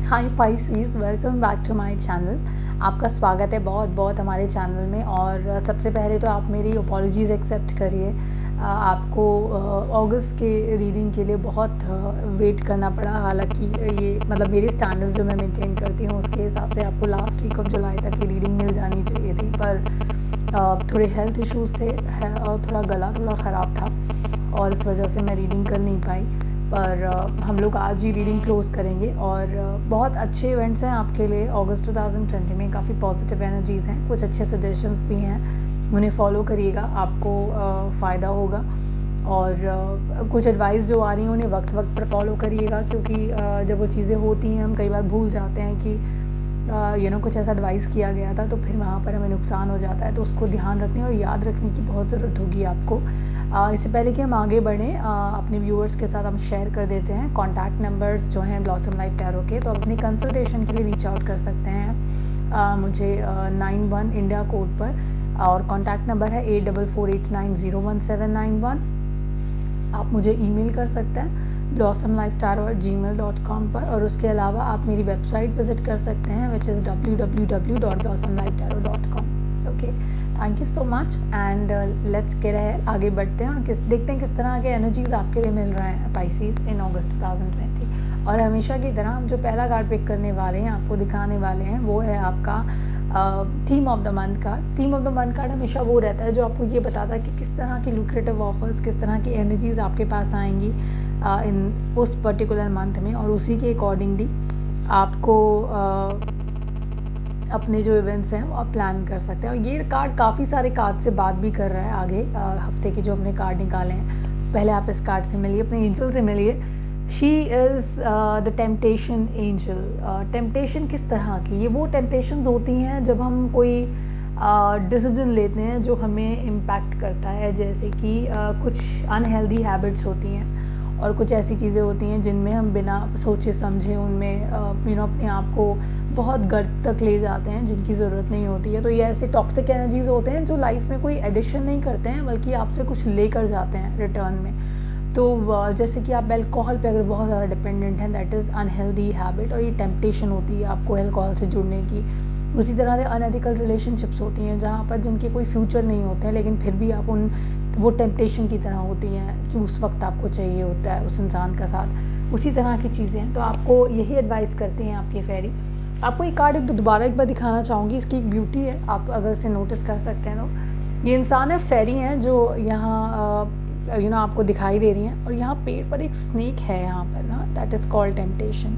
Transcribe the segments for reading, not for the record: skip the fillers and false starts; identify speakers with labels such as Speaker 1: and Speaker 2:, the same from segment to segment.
Speaker 1: Hi Pisces, welcome back to my channel. आपका स्वागत है बहुत बहुत हमारे चैनल में। और सबसे पहले तो आप मेरी अपॉलॉजीज़ एक्सेप्ट करिए। आपको अगस्त के रीडिंग के लिए बहुत वेट करना पड़ा। हालांकि ये मतलब मेरे स्टैंडर्ड्स जो मैं मेंटेन करती हूँ उसके हिसाब से आपको लास्ट वीक ऑफ जुलाई तक ये रीडिंग मिल जानी चाहिए थी, पर थोड़े हेल्थ इश्यूज़ थे और थोड़ा गला थोड़ा ख़राब था और इस वजह से मैं रीडिंग कर नहीं पाई। पर हम लोग आज ही रीडिंग क्लोज़ करेंगे और बहुत अच्छे इवेंट्स हैं आपके लिए। अगस्त 2020 में काफ़ी पॉजिटिव एनर्जीज़ हैं, कुछ अच्छे सजेशंस भी हैं, उन्हें फॉलो करिएगा, आपको फ़ायदा होगा। और कुछ एडवाइस जो आ रही हैं उन्हें वक्त वक्त पर फॉलो करिएगा, क्योंकि जब वो चीज़ें होती हैं हम कई बार भूल जाते हैं कि कुछ ऐसा एडवाइस किया गया था, तो फिर वहाँ पर हमें नुकसान हो जाता है। तो उसको ध्यान रखने और याद रखने की बहुत ज़रूरत होगी आपको। इससे पहले कि हम आगे बढ़ें, अपने व्यूअर्स के साथ हम शेयर कर देते हैं कॉन्टैक्ट नंबर्स जो हैं ब्लॉसम लाइफ टैरो के। तो अपनी कंसल्टेशन के लिए रीच आउट कर सकते हैं मुझे 91 इंडिया कोड पर, और कॉन्टैक्ट नंबर है 8448901791। आप मुझे ईमेल कर सकते हैं blossomlifetarot@gmail.com पर, और उसके अलावा आप मेरी वेबसाइट विज़िट कर सकते हैं which is www.blossomlifetarot.com। Okay, thank you so much and let's get ahead. आगे बढ़ते हैं और देखते हैं किस तरह के एनर्जीज आपके लिए मिल रहे हैं पाइसीज इन अगस्त 2020। और हमेशा की तरह हम जो पहला कार्ड पिक करने वाले हैं, आपको दिखाने वाले हैं, वो है आपका theme of the month card. Theme of the month card हमेशा वो रहता है जो आपको ये बताता है कि किस तरह की लुक्रेटिव ऑफर्स, किस तरह की एनर्जीज़ आपके पास आएंगी इन उस पर्टिकुलर मंथ में, और उसी के अकॉर्डिंगली आपको अपने जो इवेंट्स हैं वो आप प्लान कर सकते हैं। और ये कार्ड काफ़ी सारे कार्ड से बात भी कर रहा है आगे हफ्ते के जो हमने कार्ड निकाले हैं। तो पहले आप इस कार्ड से मिलिए, अपने एंजल से मिलिए। She is the temptation angel. Temptation किस तरह की? ये वो टेम्पटेशंस होती हैं जब हम कोई डिसीजन लेते हैं जो हमें इम्पैक्ट करता है, जैसे कि कुछ अनहेल्दी हैबिट्स होती हैं और कुछ ऐसी चीज़ें होती हैं जिनमें हम बिना सोचे समझे उनमें अपने आप को बहुत गर्त तक ले जाते हैं जिनकी ज़रूरत नहीं होती है। तो ये ऐसे टॉक्सिक एनर्जीज़ होते हैं जो लाइफ में कोई एडिशन नहीं करते हैं, बल्कि आपसे कुछ लेकर जाते हैं रिटर्न में। तो जैसे कि आप अल्कोहल पे अगर बहुत ज़्यादा डिपेंडेंट हैं, दैट इज़ अनहेल्दी हैबिट, और ये टेम्पटेशन होती है आपको अल्कोहल से जुड़ने की। उसी तरह से अनएथिकल रिलेशनशिप्स होती हैं जहाँ पर जिनके कोई फ्यूचर नहीं होते हैं, लेकिन फिर भी आप वो टेम्पटेशन की तरह होती हैं कि उस वक्त आपको चाहिए होता है उस इंसान का साथ। उसी तरह की चीज़ें हैं। तो आपको यही एडवाइस करते हैं आपके फेरी। आपको ये कार्ड दोबारा एक बार दिखाना चाहूँगी, इसकी एक ब्यूटी है, आप अगर इसे नोटिस कर सकते हैं तो ये इंसान है, फेरी हैं जो यहाँ आपको दिखाई दे रही हैं, और यहाँ पेड़ पर एक स्नेक है यहाँ पर ना, दैट इज़ कॉल्ड टेम्पटेशन।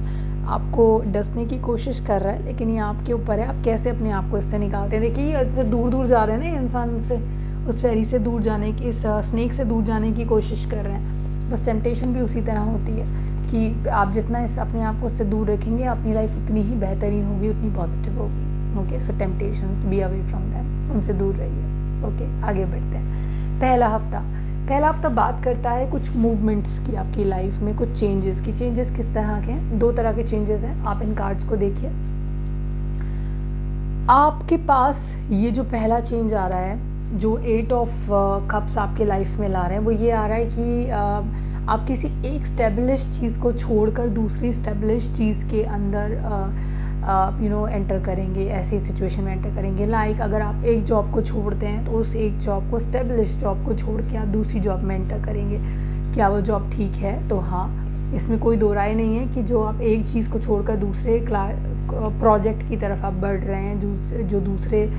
Speaker 1: आपको डसने की कोशिश कर रहा है, लेकिन ये आपके ऊपर है, आप कैसे अपने आप को इससे निकालते हैं। देखिए ये दूर दूर जा रहे हैं ना इंसान से, उस फेरी से दूर जाने की, इस स्नेक से दूर जाने की कोशिश कर रहे हैं। बस टेम्पटेशन भी उसी तरह होती है कि आप जितना अपने आप को उससे दूर रखेंगे, अपनी लाइफ उतनी ही बेहतरीन होगी, उतनी पॉजिटिव होगी। Okay, so temptations, be away from them, उनसे दूर रहिए। ओके, आगे बढ़ते हैं। पहला हफ्ता बात करता है कुछ मूवमेंट्स की आपकी लाइफ में, कुछ चेंजेस की। चेंजेस किस तरह के हैं? दो तरह के चेंजेस हैं। आप इन कार्ड्स को देखिए। आपके पास ये जो पहला चेंज आ रहा है, जो 8 ऑफ कप्स आपके लाइफ में ला रहे हैं, वो ये आ रहा है कि आप किसी एक स्टेबलिश चीज़ को छोड़कर दूसरी स्टेबलिश चीज़ के अंदर एंटर करेंगे, ऐसी सिचुएशन में एंटर करेंगे। लाइक अगर आप एक जॉब को छोड़ते हैं तो उस एक जॉब को, स्टेबलिश जॉब को छोड़ के आप दूसरी जॉब में एंटर करेंगे। क्या वो जॉब ठीक है? तो हाँ, इसमें कोई दो राय नहीं है कि जो आप एक चीज़ को छोड़कर दूसरे प्रोजेक्ट की तरफ आप बढ़ रहे हैं, जो दूसरे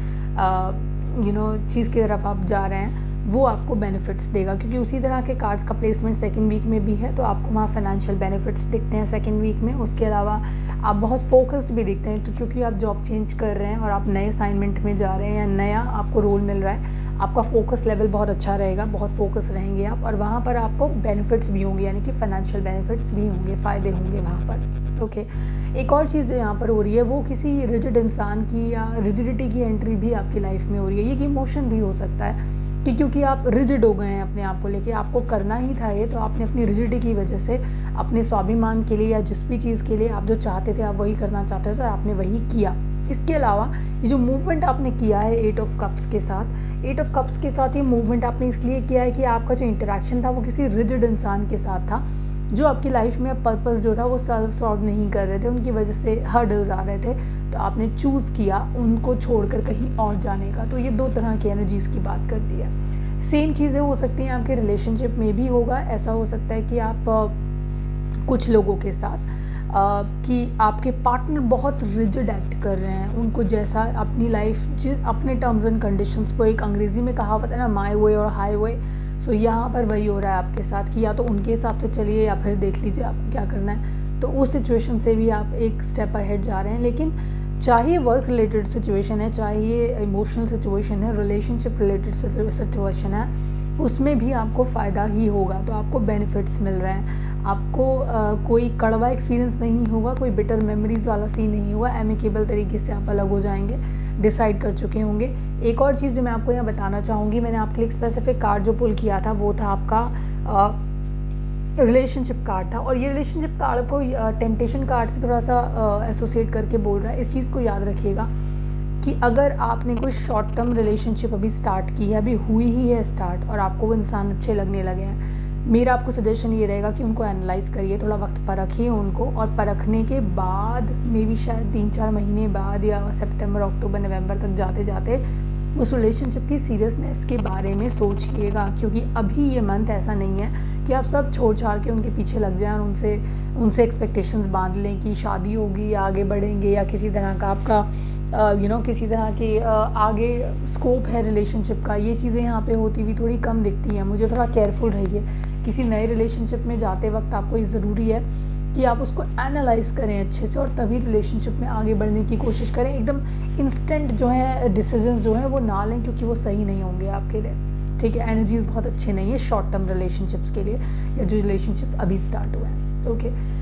Speaker 1: चीज़ की तरफ आप जा रहे हैं, वो आपको बेनिफिट्स देगा, क्योंकि उसी तरह के कार्ड्स का प्लेसमेंट सेकंड वीक में भी है। तो आपको वहाँ फाइनेंशियल बेनिफिट्स दिखते हैं सेकंड वीक में। उसके अलावा आप बहुत फोकस्ड भी दिखते हैं, तो क्योंकि आप जॉब चेंज कर रहे हैं और आप नए असाइनमेंट में जा रहे हैं या नया आपको रोल मिल रहा है, आपका फोकस लेवल बहुत अच्छा रहेगा, बहुत फोकस रहेंगे आप, और वहाँ पर आपको बेनिफिट्स भी होंगे, यानी कि फाइनेंशियल बेनिफिट्स भी होंगे, फ़ायदे होंगे वहाँ पर। ओके, एक और चीज़ जो यहाँ पर हो रही है वो किसी रिजिड इंसान की या रिजिडिटी की एंट्री भी आपकी लाइफ में हो रही है। ये एक इमोशन भी हो सकता है कि क्योंकि आप रिजिड हो गए हैं अपने आप को लेके, आपको करना ही था ये, तो आपने अपनी रिजिडिटी की वजह से अपने स्वाभिमान के लिए या जिस भी चीज़ के लिए आप जो चाहते थे, आप वही करना चाहते थे और आपने वही किया। इसके अलावा ये जो मूवमेंट आपने किया है 8 ऑफ कप्स के साथ, ये मूवमेंट आपने इसलिए किया है कि आपका जो इंटरेक्शन था वो किसी रिजिड इंसान के साथ था, जो आपकी लाइफ में पर्पस जो था वो सॉल्व नहीं कर रहे थे, उनकी वजह से हर्डल्स आ रहे थे, तो आपने चूज़ किया उनको छोड़कर कहीं और जाने का। तो ये 2 तरह की एनर्जीज़ की बात करती है। सेम चीज़ें हो सकती हैं आपके रिलेशनशिप में भी होगा। ऐसा हो सकता है कि आप कुछ लोगों के साथ कि आपके पार्टनर बहुत रिजिड एक्ट कर रहे हैं, उनको जैसा अपनी लाइफ अपने टर्म्स एंड कंडीशंस को, एक अंग्रेज़ी में कहावत है ना, माय वे और हाई वे। सो यहाँ पर वही हो रहा है आपके साथ कि या तो उनके हिसाब से चलिए या फिर देख लीजिए आपको क्या करना है। तो उस सिचुएशन से भी आप एक स्टेप अहेड जा रहे हैं। लेकिन चाहे वर्क रिलेटेड सिचुएशन है, चाहे ये इमोशनल सिचुएशन है, रिलेशनशिप रिलेटेड सिचुएशन है, उसमें भी आपको फ़ायदा ही होगा। तो आपको बेनिफिट्स मिल रहे हैं, आपको कोई कड़वा एक्सपीरियंस नहीं होगा, कोई बिटर मेमोरीज़ वाला सीन नहीं होगा, एमिकेबल तरीके से आप अलग हो जाएंगे, डिसाइड कर चुके होंगे। एक और चीज़ जो मैं आपको यहाँ बताना चाहूँगी, मैंने आपके लिए एक स्पेसिफिक कार्ड जो पुल किया था वो था आपका रिलेशनशिप कार्ड था, और ये रिलेशनशिप कार्ड को टेम्पटेशन कार्ड से थोड़ा सा एसोसिएट करके बोल रहा है। इस चीज़ को याद रखिएगा कि अगर आपने कोई शॉर्ट टर्म रिलेशनशिप अभी स्टार्ट की है, अभी हुई ही है स्टार्ट, और आपको वो इंसान अच्छे लगने लगे हैं, मेरा आपको सजेशन ये रहेगा कि उनको एनालाइज करिए, थोड़ा वक्त परखिए उनको, और परखने के बाद मे बी शायद 3-4 महीने बाद या सितंबर, अक्टूबर, नवंबर तक जाते जाते उस रिलेशनशिप की सीरियसनेस के बारे में सोचिएगा। क्योंकि अभी ये मंथ ऐसा नहीं है कि आप सब छोड़ छाड़ के उनके पीछे लग जाएं और उनसे एक्सपेक्टेशंस बांध लें कि शादी होगी या आगे बढ़ेंगे या किसी तरह का आपका किसी तरह के आगे स्कोप है रिलेशनशिप का। ये चीज़ें यहाँ पे होती हुई थोड़ी कम दिखती हैं। मुझे थोड़ा केयरफुल रहिए। किसी नए रिलेशनशिप में जाते वक्त आपको ये ज़रूरी है कि आप उसको एनालाइज करें अच्छे से, और तभी रिलेशनशिप में आगे बढ़ने की कोशिश करें। एकदम इंस्टेंट जो है डिसीजंस जो है वो ना लें, क्योंकि वो सही नहीं होंगे आपके लिए, ठीक है। एनर्जीज बहुत अच्छे नहीं है शॉर्ट टर्म रिलेशनशिप्स के लिए, या जो रिलेशनशिप अभी स्टार्ट हुआ है, ओके।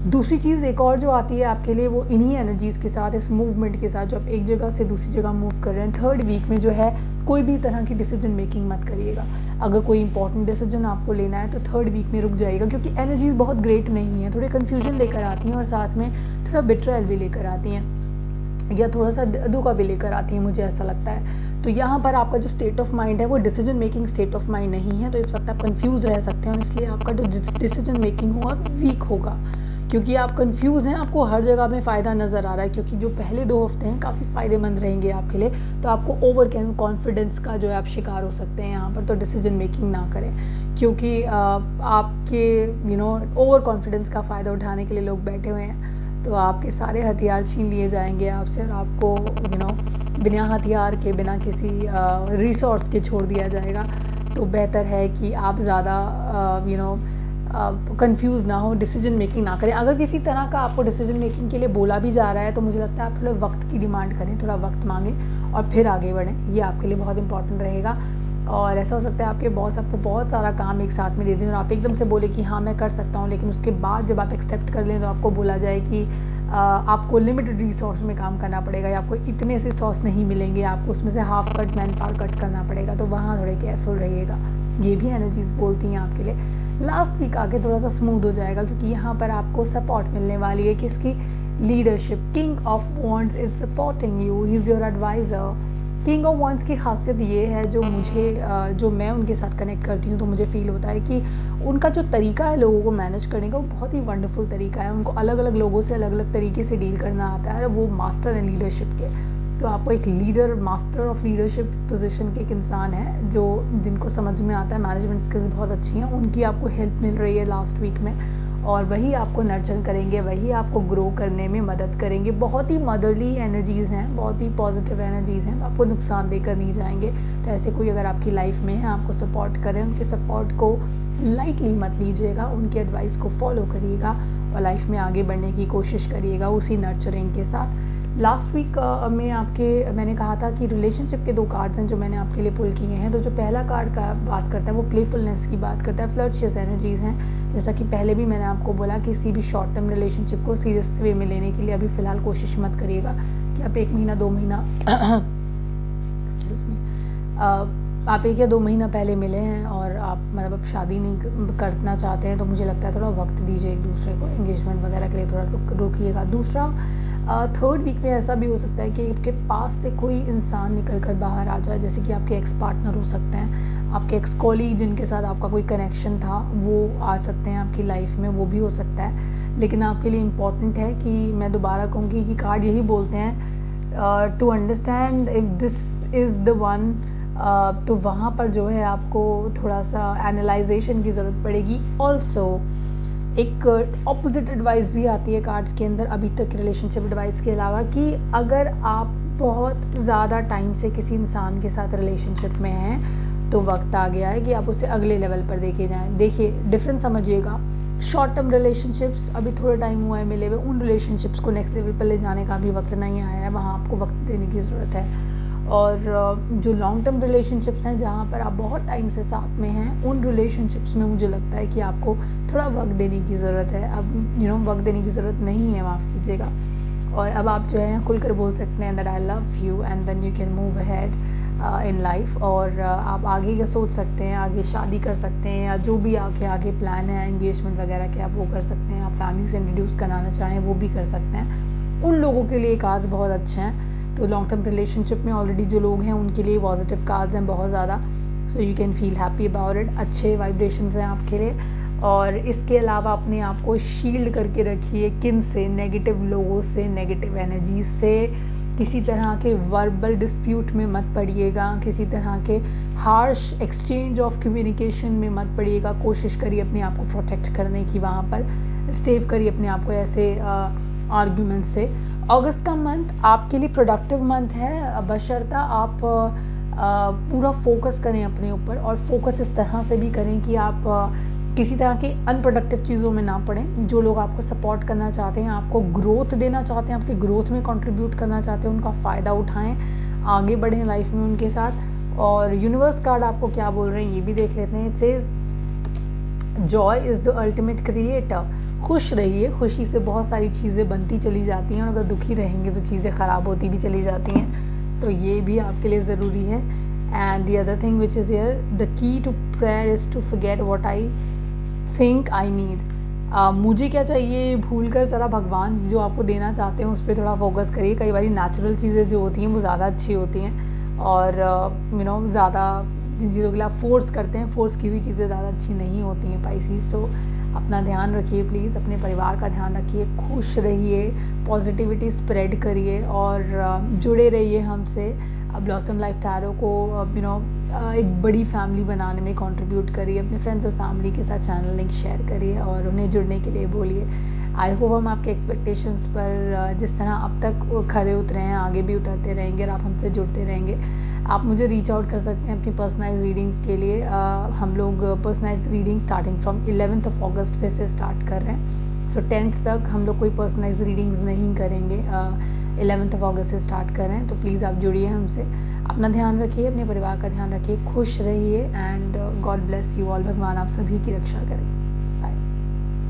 Speaker 1: दूसरी चीज़ एक और जो आती है आपके लिए, वो इन्हीं एनर्जीज़ के साथ, इस मूवमेंट के साथ, जो आप एक जगह से दूसरी जगह मूव कर रहे हैं, थर्ड वीक में जो है कोई भी तरह की डिसीजन मेकिंग मत करिएगा। अगर कोई इंपॉर्टेंट डिसीजन आपको लेना है तो थर्ड वीक में रुक जाइएगा, क्योंकि एनर्जीज बहुत ग्रेट नहीं है, थोड़े कन्फ्यूजन लेकर आती हैं और साथ में थोड़ा बिट्रायल भी लेकर आती हैं, या थोड़ा सा धोखा भी लेकर आती हैं, मुझे ऐसा लगता है। तो यहाँ पर आपका जो स्टेट ऑफ माइंड है वो decision making state of mind नहीं है, तो इस वक्त आप कंफ्यूज रह सकते हैं, और इसलिए आपका जो डिसीजन मेकिंग होगा वीक होगा, क्योंकि आप कंफ्यूज हैं। आपको हर जगह में फ़ायदा नज़र आ रहा है, क्योंकि जो पहले 2 हफ्ते हैं काफ़ी फ़ायदेमंद रहेंगे आपके लिए। तो आपको ओवर कॉन्फिडेंस का जो है आप शिकार हो सकते हैं यहाँ पर, तो डिसीजन मेकिंग ना करें, क्योंकि आपके ओवर कॉन्फिडेंस का फ़ायदा उठाने के लिए लोग बैठे हुए हैं। तो आपके सारे हथियार छीन लिए जाएंगे आपसे, और आपको बिना हथियार के, बिना किसी रिसोर्स के छोड़ दिया जाएगा। तो बेहतर है कि आप ज़्यादा कंफ्यूज ना हो, डिसीजन मेकिंग ना करें। अगर किसी तरह का आपको डिसीजन मेकिंग के लिए बोला भी जा रहा है, तो मुझे लगता है आप थोड़ा वक्त की डिमांड करें, थोड़ा वक्त मांगें और फिर आगे बढ़ें। ये आपके लिए बहुत इंपॉर्टेंट रहेगा। और ऐसा हो सकता है आपके बॉस आपको बहुत सारा काम एक साथ में दे दें और आप एकदम से बोले कि हाँ मैं कर सकता हूँ, लेकिन उसके बाद जब आप एक्सेप्ट कर लें तो आपको बोला जाए कि आपको लिमिटेड रिसोर्स में काम करना पड़ेगा, या आपको इतने से सॉस नहीं मिलेंगे, आपको उसमें से half cut man power cut करना पड़ेगा। तो वहाँ थोड़े केयरफुल रहिएगा। ये भी एनर्जीज बोलती हैं आपके लिए। लास्ट वीक आके थोड़ा सा स्मूथ हो जाएगा, क्योंकि यहाँ पर आपको सपोर्ट मिलने वाली है। किसकी? Leadership. King of wands is supporting you, he is your advisor. King of wands की खासियत ये है, जो मैं उनके साथ कनेक्ट करती हूँ तो मुझे फील होता है कि उनका जो तरीका है लोगों को मैनेज करने का, वो बहुत ही वंडरफुल तरीका है। उनको अलग अलग लोगों से अलग अलग तरीके से डील करना आता है, वो मास्टर हैं लीडरशिप के। तो आपको एक leader, master of leadership position के एक इंसान है जिनको समझ में आता है, मैनेजमेंट स्किल्स बहुत अच्छी हैं, उनकी आपको हेल्प मिल रही है लास्ट वीक में, और वही आपको नर्चर करेंगे, वही आपको ग्रो करने में मदद करेंगे। बहुत ही मदरली एनर्जीज़ हैं, बहुत ही पॉजिटिव एनर्जीज़ हैं, तो आपको नुकसान देकर नहीं जाएंगे। तो ऐसे कोई अगर आपकी लाइफ में है, आपको सपोर्ट करें, उनके सपोर्ट को लाइटली मत लीजिएगा, उनकी एडवाइस को फॉलो करिएगा और लाइफ में आगे बढ़ने की कोशिश करिएगा उसी नर्चरिंग के साथ। लास्ट वीक में मैंने कहा था कि रिलेशनशिप के 2 कार्ड्स हैं जो मैंने आपके लिए पुल किए हैं। तो जो पहला कार्ड का बात करता है वो प्लेफुलनेस की बात करता है, फ्लर्टियस एनर्जीज़ हैं। जैसा कि पहले भी मैंने आपको बोला, किसी भी शॉर्ट टर्म रिलेशनशिप को सीरियस वे में लेने के लिए अभी फ़िलहाल कोशिश मत करिएगा कि आप 1 महीना 2 महीना एक्सक्यूज़ मी आप 1 या 2 महीना पहले मिले हैं और आप मतलब शादी नहीं करना चाहते हैं, तो मुझे लगता है थोड़ा वक्त दीजिए एक दूसरे को, एंगेजमेंट वगैरह के लिए थोड़ा रोकिएगा। दूसरा, थर्ड वीक में ऐसा भी हो सकता है कि आपके पास से कोई इंसान निकल कर बाहर आ जाए, जैसे कि आपके एक्स पार्टनर हो सकते हैं, आपके एक्स कॉलीग जिनके साथ आपका कोई कनेक्शन था वो आ सकते हैं आपकी लाइफ में, वो भी हो सकता है। लेकिन आपके लिए इम्पॉर्टेंट है कि मैं दोबारा कहूँगी कि कार्ड यही बोलते हैं to understand if this is the one. तो वहाँ पर जो है आपको थोड़ा सा एनालाइजेशन की ज़रूरत पड़ेगी। ऑल्सो एक ऑपोजिट एडवाइस भी आती है कार्ड्स के अंदर अभी तक रिलेशनशिप एडवाइस के अलावा, कि अगर आप बहुत ज़्यादा टाइम से किसी इंसान के साथ रिलेशनशिप में हैं तो वक्त आ गया है कि आप उसे अगले लेवल पर देखे जाएं। देखिए डिफरेंस समझिएगा, शॉर्ट टर्म रिलेशनशिप्स अभी थोड़ा टाइम हुआ है मिले हुए, उन रिलेशनशिप्स को नेक्स्ट लेवल पर ले जाने का भी वक्त नहीं आया है, वहाँ आपको वक्त देने की ज़रूरत है। और जो लॉन्ग टर्म रिलेशनशिप्स हैं जहाँ पर आप बहुत टाइम से साथ में हैं, उन रिलेशनशिप्स में मुझे लगता है कि आपको थोड़ा वक्त देने की ज़रूरत है। अब वक्त देने की ज़रूरत नहीं है, माफ़ कीजिएगा। और अब आप जो है खुलकर बोल सकते हैं that I love you and then you can move ahead in life. और आप आगे का सोच सकते हैं, आगे शादी कर सकते हैं, या जो भी आगे प्लान है एंगेजमेंट वगैरह के, आप वो कर सकते हैं। आप फैमिली से इंट्रोड्यूस कराना चाहें वो भी कर सकते हैं। उन लोगों के लिए कार्ड्स बहुत अच्छे हैं। तो लॉन्ग टर्म रिलेशनशिप में ऑलरेडी जो लोग हैं उनके लिए पॉजिटिव कार्ड्स हैं बहुत ज़्यादा, so you can feel happy about it. अच्छे वाइब्रेशंस हैं आपके लिए। और इसके अलावा अपने आप को शील्ड करके रखिए किन से, नेगेटिव लोगों से, नेगेटिव एनर्जी से। किसी तरह के वर्बल डिस्प्यूट में मत पड़िएगा, किसी तरह के हार्श एक्सचेंज ऑफ कम्युनिकेशन में मत पड़िएगा। कोशिश करिए अपने आप को प्रोटेक्ट करने की, वहाँ पर सेव करिए अपने आप को ऐसे आर्ग्यूमेंट से। अगस्त का मंथ आपके लिए प्रोडक्टिव मंथ है, बशर्ता आप पूरा फोकस करें अपने ऊपर, और फोकस इस तरह से भी करें कि आप किसी तरह की अनप्रोडक्टिव चीज़ों में ना पड़ें। जो लोग आपको सपोर्ट करना चाहते हैं, आपको ग्रोथ देना चाहते हैं, आपके ग्रोथ में कंट्रीब्यूट करना चाहते हैं, उनका फ़ायदा उठाएं, आगे बढ़ें लाइफ में उनके साथ। और यूनिवर्स कार्ड आपको क्या बोल रहे हैं ये भी देख लेते हैं। It says Joy is the ultimate creator. खुश रहिए, खुशी से बहुत सारी चीज़ें बनती चली जाती हैं, और अगर दुखी रहेंगे तो चीज़ें ख़राब होती भी चली जाती हैं, तो ये भी आपके लिए ज़रूरी है। And the other thing which is here, the key to prayer is to forget what I think I need. मुझे क्या चाहिए भूल कर ज़रा भगवान जो आपको देना चाहते हैं उस पर थोड़ा फोकस करिए। कई बार नेचुरल चीज़ें जो होती हैं वो ज़्यादा अच्छी होती हैं, और ज़्यादा जिन चीज़ों के लिए आप फोर्स करते हैं, फोर्स की हुई चीज़ें ज़्यादा अच्छी नहीं होती हैं पाइसेस। सो अपना ध्यान रखिए प्लीज़, अपने परिवार का ध्यान रखिए, खुश रहिए, पॉजिटिविटी स्प्रेड करिए, और जुड़े रहिए हमसे। ब्लॉसम लाइफ टैरो को एक बड़ी फैमिली बनाने में कंट्रीब्यूट करिए। अपने फ्रेंड्स और फैमिली के साथ चैनल लिंक शेयर करिए और उन्हें जुड़ने के लिए बोलिए। आई होप हम आपके एक्सपेक्टेशंस पर जिस तरह अब तक खरे उतरे हैं आगे भी उतरते रहेंगे, और आप हमसे जुड़ते रहेंगे। आप मुझे रीच आउट कर सकते हैं अपनी पर्सनलाइज रीडिंग्स के लिए। हम लोग पर्सनलाइज रीडिंग स्टार्टिंग फ्रॉम 11 अगस्त फिर से स्टार्ट कर रहे हैं। सो 10th तक हम लोग कोई पर्सनलाइज रीडिंग्स नहीं करेंगे, 11 अगस्त से स्टार्ट कर रहे हैं। तो प्लीज़ आप जुड़िए हमसे। अपना ध्यान रखिए, अपने परिवार का ध्यान रखिए, खुश रहिए, and God bless you all. भगवान आप सभी की रक्षा करें।